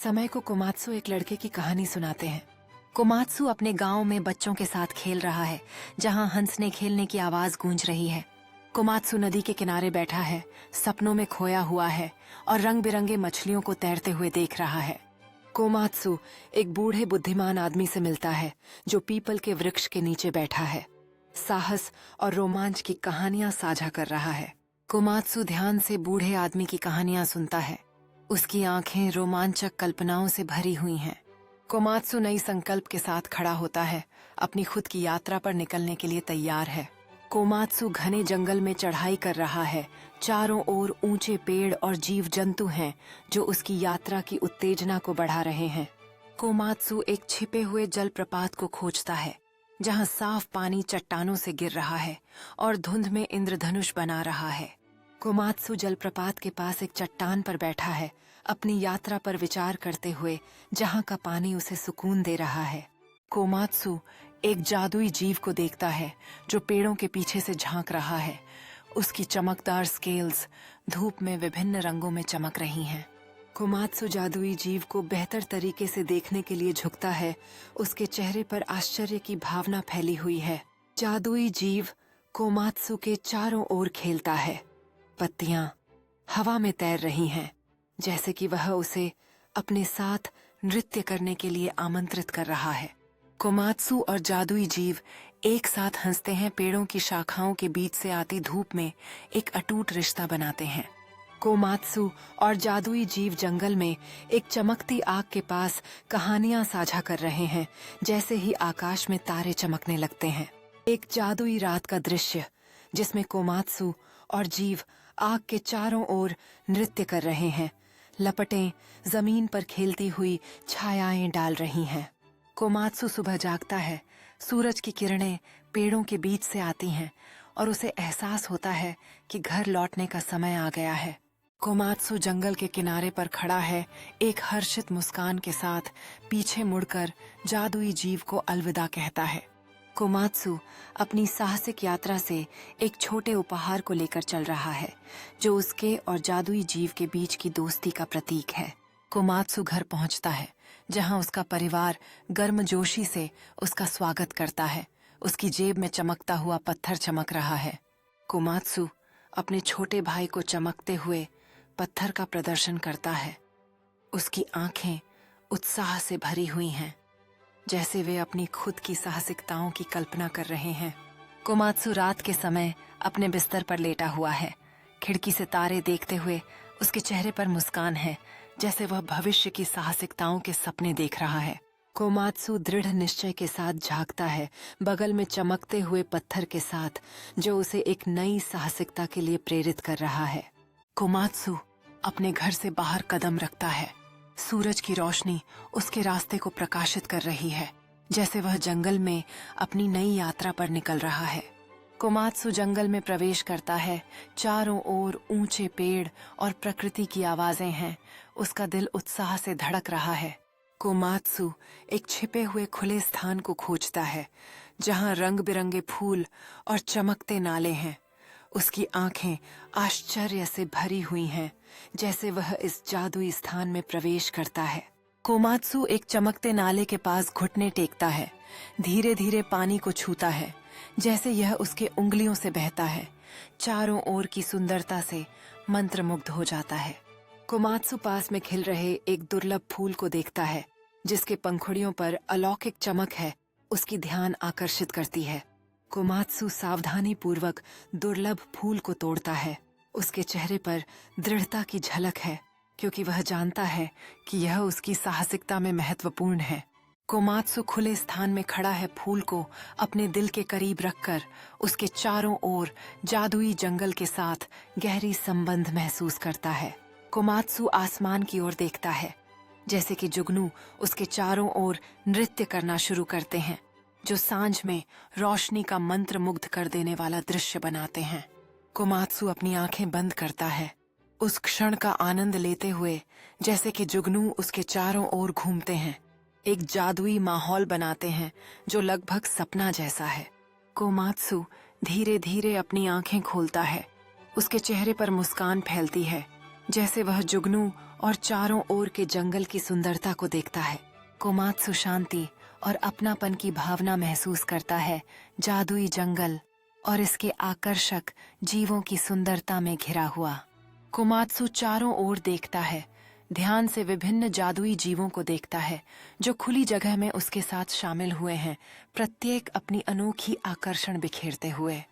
समय को कोमात्सु एक लड़के की कहानी सुनाते हैं। कोमात्सु अपने गांव में बच्चों के साथ खेल रहा है, जहां हंसने खेलने की आवाज गूंज रही है। कोमात्सु नदी के किनारे बैठा है, सपनों में खोया हुआ है और रंग बिरंगे मछलियों को तैरते हुए देख रहा है। कोमात्सु एक बूढ़े बुद्धिमान आदमी से मिलता है, जो पीपल के वृक्ष के नीचे बैठा है। साहस और रोमांच की कहानियां साझा कर रहा है। कोमात्सु ध्यान से बूढ़े आदमी की कहानियां सुनता है। उसकी आंखें रोमांचक कल्पनाओं से भरी हुई हैं। कोमात्सु नई संकल्प के साथ खड़ा होता है, अपनी खुद की यात्रा पर निकलने के लिए तैयार है। कोमात्सु घने जंगल में चढ़ाई कर रहा है। चारों ओर ऊंचे पेड़ और जीव जंतु हैं, जो उसकी यात्रा की उत्तेजना को बढ़ा रहे हैं। कोमात्सु एक छिपे हुए जलप्रपात को खोजता है, जहां साफ पानी चट्टानों से गिर रहा है और धुंध में इंद्रधनुष बना रहा है। कोमात्सु जलप्रपात के पास एक चट्टान पर बैठा है, अपनी यात्रा पर विचार करते हुए, जहां का पानी उसे सुकून दे रहा है। कोमात्सु एक जादुई जीव को देखता है, जो पेड़ों के पीछे से झांक रहा है। उसकी चमकदार स्केल्स धूप में विभिन्न रंगों में चमक रही हैं। कोमात्सु जादुई जीव को बेहतर तरीके से देखने के लिए झुकता है। उसके चेहरे पर आश्चर्य की भावना फैली हुई है। जादुई जीव कोमात्सु के चारों ओर खेलता है। पत्तियां हवा में तैर रही हैं, जैसे कि वह उसे अपने साथ नृत्य करने के लिए आमंत्रित कर रहा है। कोमात्सु और जादुई जीव एक साथ हंसते हैं। पेड़ों की शाखाओं के बीच से आती धूप में एक अटूट रिश्ता बनाते हैं। कोमात्सु और जादुई जीव जंगल में एक चमकती आग के पास कहानियां साझा कर रहे हैं। जैसे ही आकाश में तारे चमकने लगते हैं, एक जादुई रात का दृश्य, जिसमें कोमात्सु और जीव आग के चारों ओर नृत्य कर रहे हैं। लपटें जमीन पर खेलती हुई छायाएं डाल रही हैं। कोमात्सु सुबह जागता है। सूरज की किरणें पेड़ों के बीच से आती हैं और उसे एहसास होता है कि घर लौटने का समय आ गया है। कोमात्सु जंगल के किनारे पर खड़ा है, एक हर्षित मुस्कान के साथ पीछे मुड़कर जादुई जीव को अलविदा कहता है। कोमात्सु अपनी साहसिक यात्रा से एक छोटे उपहार को लेकर चल रहा है, जो उसके और जादुई जीव के बीच की दोस्ती का प्रतीक है। कोमात्सु घर पहुंचता है, जहां उसका परिवार गर्मजोशी से उसका स्वागत करता है। उसकी जेब में चमकता हुआ पत्थर चमक रहा है। कोमात्सु अपने छोटे भाई को चमकते हुए पत्थर का प्रदर्शन करता है। उसकी आंखें उत्साह से भरी हुई हैं, जैसे वे अपनी खुद की साहसिकताओं की कल्पना कर रहे हैं। कोमात्सु रात के समय अपने बिस्तर पर लेटा हुआ है। खिड़की से तारे देखते हुए उसके चेहरे पर मुस्कान है, जैसे वह भविष्य की साहसिकताओं के सपने देख रहा है। कोमात्सु दृढ़ निश्चय के साथ झांकता है, बगल में चमकते हुए पत्थर के साथ, जो उसे एक नई साहसिकता के लिए प्रेरित कर रहा है। कोमात्सु अपने घर से बाहर कदम रखता है। सूरज की रोशनी उसके रास्ते को प्रकाशित कर रही है, जैसे वह जंगल में अपनी नई यात्रा पर निकल रहा है। कोमात्सु जंगल में प्रवेश करता है। चारों ओर ऊंचे पेड़ और प्रकृति की आवाजें हैं। उसका दिल उत्साह से धड़क रहा है। कोमात्सु एक छिपे हुए खुले स्थान को खोजता है, जहां रंग बिरंगे फूल और चमकते नाले हैं। उसकी आंखें आश्चर्य से भरी हुई हैं, जैसे वह इस जादुई स्थान में प्रवेश करता है। कोमात्सु एक चमकते नाले के पास घुटने टेकता है। धीरे धीरे पानी को छूता है, जैसे यह उसके उंगलियों से बहता है। चारों ओर की सुंदरता से मंत्रमुग्ध हो जाता है। कोमात्सु पास में खिल रहे एक दुर्लभ फूल को देखता है, जिसके पंखुड़ियों पर अलौकिक चमक है। उसकी ध्यान आकर्षित करती है। कोमात्सु सावधानी पूर्वक दुर्लभ फूल को तोड़ता है। उसके चेहरे पर दृढ़ता की झलक है, क्योंकि वह जानता है कि यह उसकी साहसिकता में महत्वपूर्ण है। कोमात्सु खुले स्थान में खड़ा है, फूल को अपने दिल के करीब रखकर उसके चारों ओर जादुई जंगल के साथ गहरी संबंध महसूस करता है। कोमात्सु आसमान की ओर देखता है, जैसे कि जुगनू उसके चारों ओर नृत्य करना शुरू करते हैं, जो सांझ में रोशनी का मंत्र मुग्ध कर देने वाला दृश्य बनाते हैं। कोमात्सु अपनी आंखें बंद करता है, उस क्षण का आनंद लेते हुए, जैसे कि जुगनू उसके चारों ओर घूमते हैं, एक जादुई माहौल बनाते हैं जो लगभग सपना जैसा है। कोमात्सु धीरे धीरे अपनी आंखें खोलता है। उसके चेहरे पर मुस्कान फैलती है, जैसे वह जुगनू और चारों ओर के जंगल की सुंदरता को देखता है। कोमात्सु शांति और अपनापन की भावना महसूस करता है। जादुई जंगल और इसके आकर्षक जीवों की सुंदरता में घिरा हुआ। कोमात्सु चारों ओर देखता है, ध्यान से विभिन्न जादुई जीवों को देखता है जो खुली जगह में उसके साथ शामिल हुए हैं, प्रत्येक अपनी अनोखी आकर्षण बिखेरते हुए।